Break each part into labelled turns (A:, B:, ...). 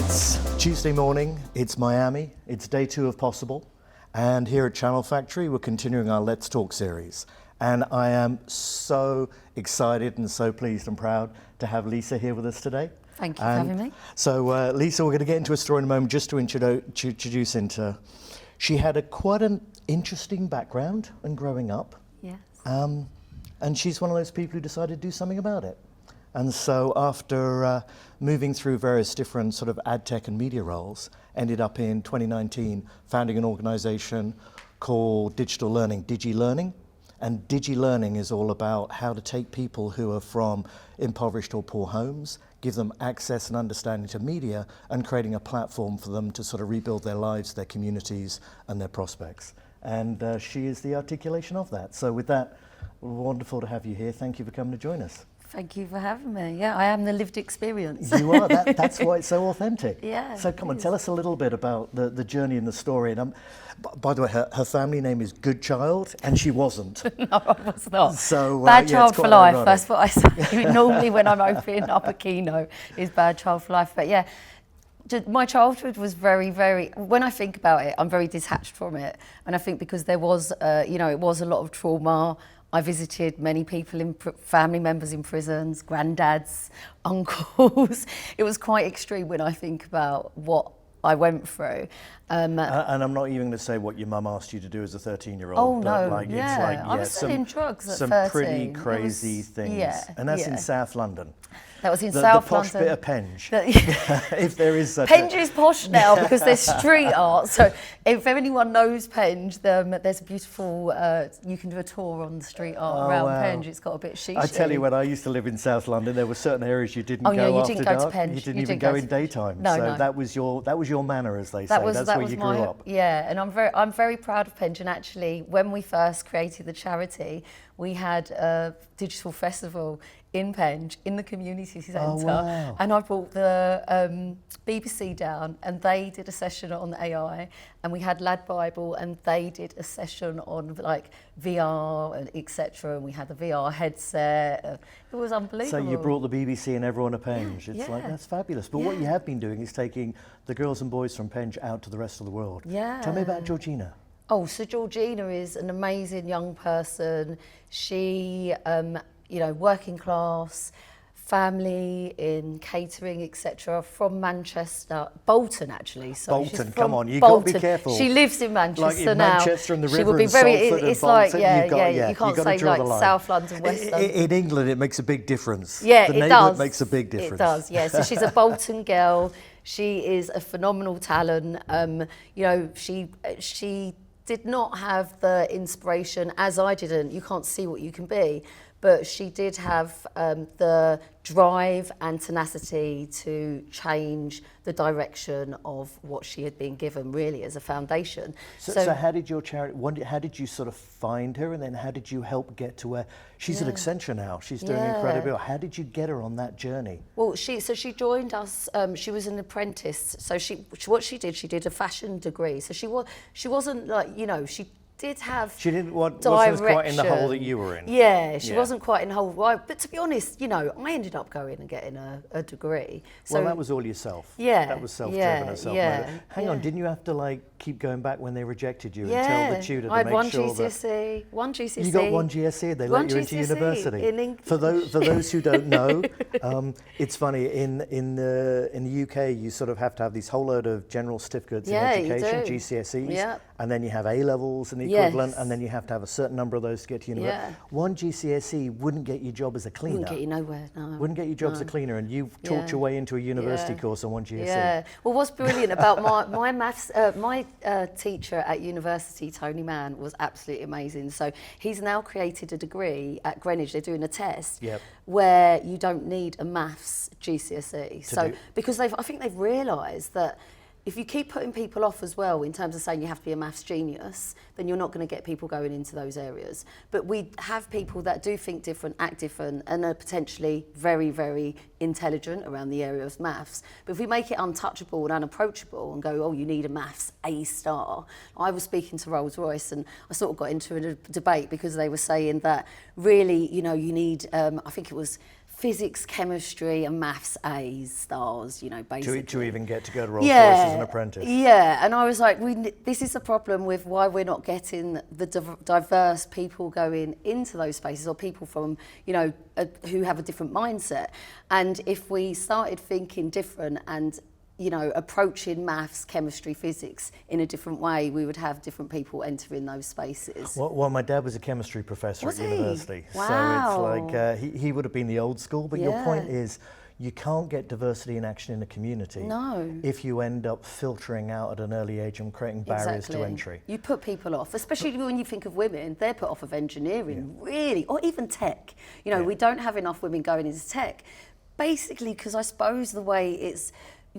A: It's Tuesday morning, it's Miami, it's day 2 of Possible, and here at Channel Factory we're continuing our Let's Talk series. And I am so excited and so pleased and proud to have Lisa here with us today.
B: Thank you for having me.
A: So Lisa, we're going to get into a story in a moment. Just to introduce into, she had quite an interesting background in growing up.
B: Yes.
A: And she's one of those people who decided to do something about it. And so after moving through various different sort of ad tech and media roles, ended up in 2019 founding an organization called Digilearning. And Digilearning is all about how to take people who are from impoverished or poor homes, give them access and understanding to media, and creating a platform for them to sort of rebuild their lives, their communities, and their prospects. And she is the articulation of that. So with that, wonderful to have you here. Thank you for coming to join us.
B: Thank you for having me. Yeah, I am the lived experience.
A: You are. That's why it's so authentic.
B: Yeah.
A: So come on, tell us a little bit about the journey and the story. And by the way, her family name is Goodchild, and she wasn't.
B: No, I was not.
A: So
B: bad child for life.
A: ironic.
B: That's what I say. Normally, when I'm opening up a keynote, is bad child for life. But yeah, my childhood was very, very. When I think about it, I'm very detached from it, and I think because there was, it was a lot of trauma. I visited many people, family members in prisons, granddads, uncles. It was quite extreme when I think about what I went through.
A: And I'm not even going to say what your mum asked you to do as a 13-year-old.
B: Oh
A: but
B: no,
A: I
B: was selling drugs at
A: some
B: 13.
A: pretty crazy things.
B: Yeah,
A: and that's in South London.
B: That was in South
A: London. The posh
B: London.
A: bit of Penge, if there is such
B: Penge is posh now because there's street art. So if anyone knows Penge, there's a beautiful, you can do a tour on the street art around Penge. It's got a bit chic.
A: I tell you, when I used to live in South London, there were certain areas you didn't go
B: you
A: after
B: didn't go
A: dark.
B: to Penge.
A: You didn't even go in daytime.
B: No,
A: so
B: no.
A: that was your manor, as they say. That's where you grew up.
B: Yeah, and I'm very proud of Penge. And actually, when we first created the charity, we had a digital festival in Penge, in the community centre.
A: Oh, wow.
B: And I brought the BBC down, and they did a session on AI, and we had Lad Bible, and they did a session on like VR and etc. And we had the VR headset. It was unbelievable.
A: So you brought the BBC and everyone to Penge.
B: Yeah,
A: It's like, that's fabulous. But what you have been doing is taking the girls and boys from Penge out to the rest of the world.
B: Yeah.
A: Tell me about Georgina.
B: Oh, so Georgina is an amazing young person. She, working class, family in catering, etc. From Manchester, Bolton actually. So
A: Bolton, come on, you've got to be careful.
B: She lives in Manchester
A: like in
B: now.
A: Manchester and the
B: she
A: river
B: would be
A: and
B: very.
A: Salford
B: It's
A: and
B: like
A: Bolton.
B: you can't say like South London, West London.
A: In England, it makes a big difference.
B: Yeah,
A: the
B: it
A: neighbourhood
B: does.
A: makes a big difference.
B: It does. Yeah. So she's a Bolton girl. She is a phenomenal talent. She did not have the inspiration, as I didn't. You can't see what you can be, but she did have the drive and tenacity to change the direction of what she had been given, really, as a foundation.
A: So how did your charity? How did you sort of find her, and then how did you help get to where she's at Accenture now? She's doing incredible. How did you get her on that journey?
B: Well, she joined us. She was an apprentice. So what she did a fashion degree. So she wasn't like she did have.
A: She wasn't
B: direction.
A: quite in the hole that you were in.
B: Yeah, she wasn't quite in the hole. But to be honest, I ended up going and getting a degree. So
A: well, that was all yourself.
B: Yeah,
A: that was self-driven and self-motivated.
B: yeah.
A: Hang on, didn't you have to keep going back when they rejected you and tell the tutor to
B: I had
A: make
B: one
A: sure
B: GCSE, one GCSE.
A: You got one GCSE. They let you into
B: GCSE
A: university.
B: in English.
A: For those who don't know, it's funny. In the UK, you sort of have to have these whole load of general certificates in education, GCSEs, and then you have A levels and the equivalent, and then you have to have a certain number of those to get to university. One GCSE wouldn't get you a job as a cleaner.
B: Wouldn't get you nowhere. No.
A: Wouldn't get you a job as a cleaner, and you talked your way into a university course on one GCSE.
B: Yeah. Well, what's brilliant about my maths, my teacher at university, Tony Mann, was absolutely amazing. So he's now created a degree at Greenwich. They're doing a test where you don't need a maths GCSE. Because I think they've realised that if you keep putting people off as well in terms of saying you have to be a maths genius, then you're not going to get people going into those areas. But we have people that do think different, act different, and are potentially very, very intelligent around the area of maths. But if we make it untouchable and unapproachable and go, oh, you need a maths A star. I was speaking to Rolls-Royce and I sort of got into a debate because they were saying that really, you need, I think it was physics, chemistry and maths A's, stars, you know, basically.
A: To even get to go to Rolls-Royce as an apprentice.
B: Yeah, and I was like, this is the problem with why we're not getting the diverse people going into those spaces, or people from, you know, who have a different mindset. And if we started thinking different and, you know, approaching maths, chemistry, physics in a different way, we would have different people entering those spaces.
A: Well, my dad was a chemistry professor at university.
B: Wow.
A: So it's like, he would have been the old school, but your
B: Yeah.
A: point is, you can't get diversity in action in a community if you end up filtering out at an early age and creating barriers to entry.
B: You put people off, especially when you think of women, they're put off of engineering, really, or even tech. You know, we don't have enough women going into tech, basically because I suppose the way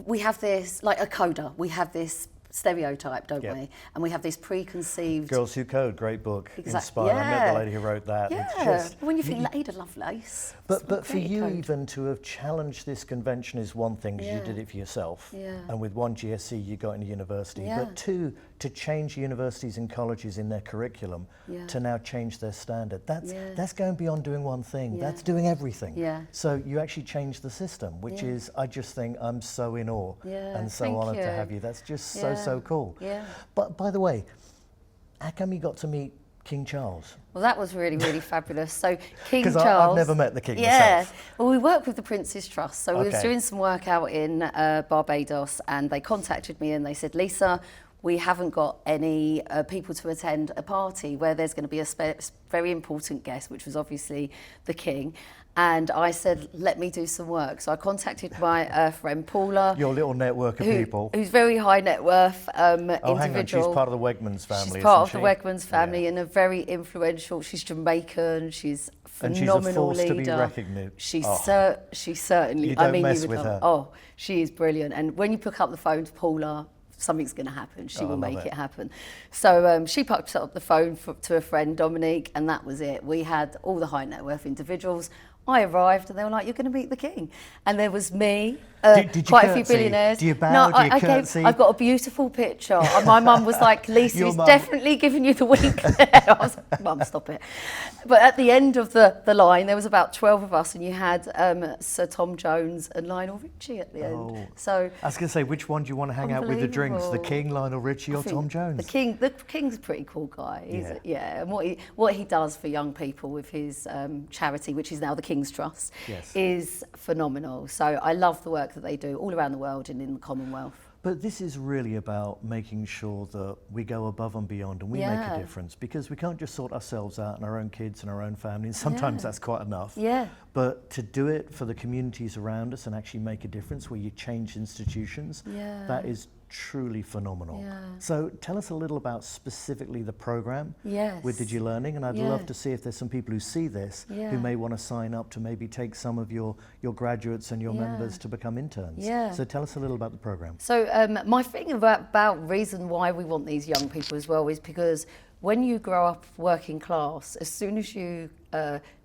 B: we have this, like a coder, we have this stereotype, don't we? And we have this preconceived...
A: Girls Who Code, great book, inspired.
B: Yeah.
A: I met the lady who wrote that.
B: Yeah,
A: It's just,
B: when you think Ada Lovelace.
A: But for you even to have challenged this convention is one thing, because you did it for yourself. And with one GSC you got into university. But two, to change universities and colleges in their curriculum to now change their standard. That's going beyond doing one thing. That's doing everything. So you actually changed the system, which is, I just think I'm so in awe and so honoured to have you. That's just so cool. But by the way, how come you got to meet King Charles?
B: Well, that was really, really fabulous. So King Charles...
A: Because I've never met the King myself.
B: Well, we work with the Prince's Trust. So we was doing some work out in Barbados, and they contacted me and they said, Lisa, we haven't got any people to attend a party where there's going to be a very important guest, which was obviously the King. And I said, let me do some work. So I contacted my friend Paula.
A: Your little network of people.
B: Who's very high net worth individual.
A: Hang on, she's part of the Wegmans family,
B: She's part of the Wegmans family and a very influential, she's Jamaican, she's phenomenal
A: and she's a force
B: leader.
A: To be reckoned.
B: She's certainly,
A: you don't mess with her.
B: Oh, she is brilliant. And when you pick up the phone to Paula, something's going to happen. She will make it happen. So she picked up the phone to a friend, Dominique, and that was it. We had all the high net worth individuals. I arrived and they were like, you're going to meet the King. And there was me, quite a few billionaires.
A: Do you bow?
B: No,
A: Do you curtsy?
B: I've got a beautiful picture. And my mum was like, Lisa's definitely giving you the wink there. I was like, Mum, stop it. But at the end of the line, there was about 12 of us, and you had Sir Tom Jones and Lionel Richie at the end. So
A: I was going to say, which one do you want to hang out with the drinks? The King, Lionel Richie, or Tom Jones?
B: The King's a pretty cool guy. And what he does for young people with his charity, which is now the King's Trust, is phenomenal. So I love the work that they do all around the world and in the Commonwealth.
A: But this is really about making sure that we go above and beyond and we make a difference, because we can't just sort ourselves out and our own kids and our own families. Sometimes that's quite enough. But to do it for the communities around us and actually make a difference where you change institutions, that is truly phenomenal. So tell us a little about specifically the program with Digilearning, and I'd love to see if there's some people who see this who may want to sign up to maybe take some of your graduates and your members to become interns. So tell us a little about the program.
B: So my thing about reason why we want these young people as well is because when you grow up working class, as soon as you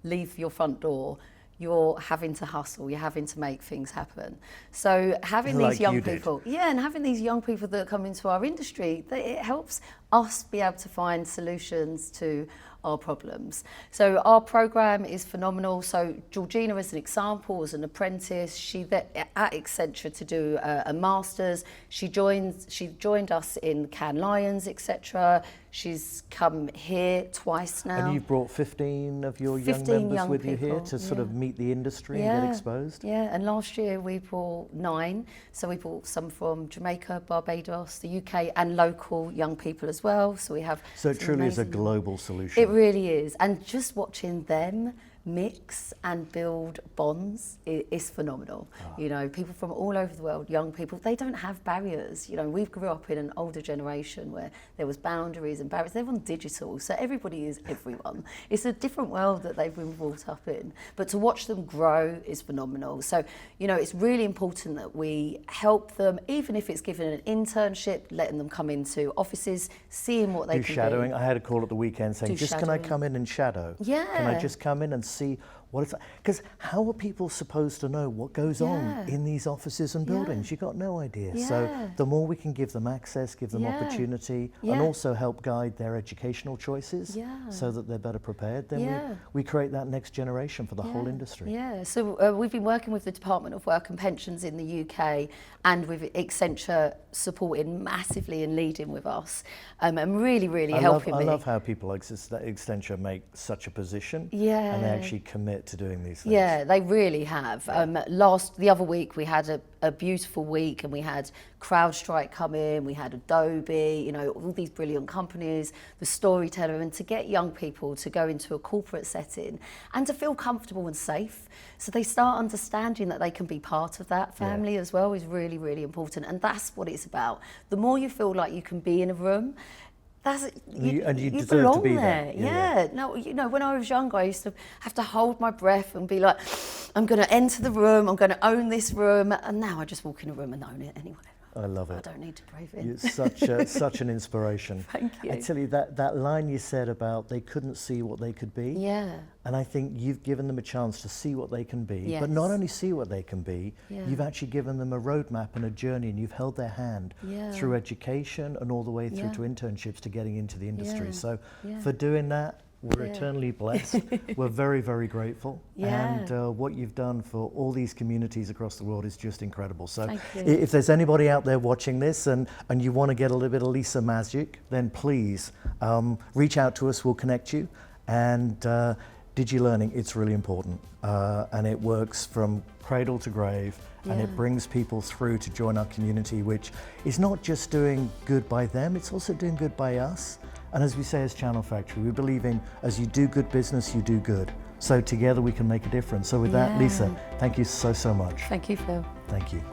B: leave your front door, you're having to hustle, you're having to make things happen. So having these young people, and having these young people that come into our industry, it helps us be able to find solutions to our problems. So our program is phenomenal. So Georgina, as an example, was an apprentice. She at Accenture to do a master's. She joined us in Cannes Lions, etc. She's come here twice now.
A: And you've brought 15 of your young members with you here to sort of meet the industry and get exposed?
B: And last year we brought 9. So we brought some from Jamaica, Barbados, the UK, and local young people as well. So we have.
A: So it truly is a global solution.
B: It really is. And just watching them mix and build bonds is phenomenal. You know, people from all over the world, young people, they don't have barriers. You know, we grew up in an older generation where there was boundaries and barriers. Everyone's digital, so everybody is everyone. It's a different world that they've been brought up in. But to watch them grow is phenomenal. So, you know, it's really important that we help them, even if it's giving an internship, letting them come into offices, seeing what they can do.
A: Shadowing. I had a call at the weekend saying, can I come in and shadow? Can I just come in and see what it's like. Because how are people supposed to know what goes on in these offices and buildings? You've got no idea. So the more we can give them access, give them opportunity, and also help guide their educational choices so that they're better prepared, then we create that next generation for the whole industry.
B: Yeah, so we've been working with the Department of Work and Pensions in the UK, and with Accenture supporting massively and leading with us, and really helping me.
A: I love how people like Accenture make such a position, and they actually commit to doing these things.
B: Yeah, they really have. The other week we had a beautiful week, and we had CrowdStrike come in, we had Adobe, you know, all these brilliant companies, the storyteller, and to get young people to go into a corporate setting and to feel comfortable and safe, so they start understanding that they can be part of that family as well, is really important. And that's what it's about. The more you feel like you can be in a room, you
A: deserve
B: belong
A: to be
B: there.
A: there.
B: No, you know, when I was younger, I used to have to hold my breath and be like, I'm going to enter the room, I'm going to own this room, and now I just walk in a room and own it anyway.
A: I love it.
B: I don't need to breathe in.
A: It's such an inspiration.
B: Thank you.
A: I tell you, that line you said about they couldn't see what they could be.
B: Yeah.
A: And I think you've given them a chance to see what they can be,
B: Yes.
A: but not only see what they can be, you've actually given them a roadmap and a journey, and you've held their hand through education and all the way through to internships to getting into the industry. So for doing that, we're eternally blessed. We're very grateful. And what you've done for all these communities across the world is just incredible. So if there's anybody out there watching this and you want to get a little bit of Lisa magic, then please reach out to us, we'll connect you. And Digilearning, it's really important. And it works from cradle to grave, and it brings people through to join our community, which is not just doing good by them, it's also doing good by us. And as we say as Channel Factory, we believe in, as you do good business, you do good. So together we can make a difference. So with that, Lisa, thank you so much.
B: Thank you, Phil.
A: Thank you.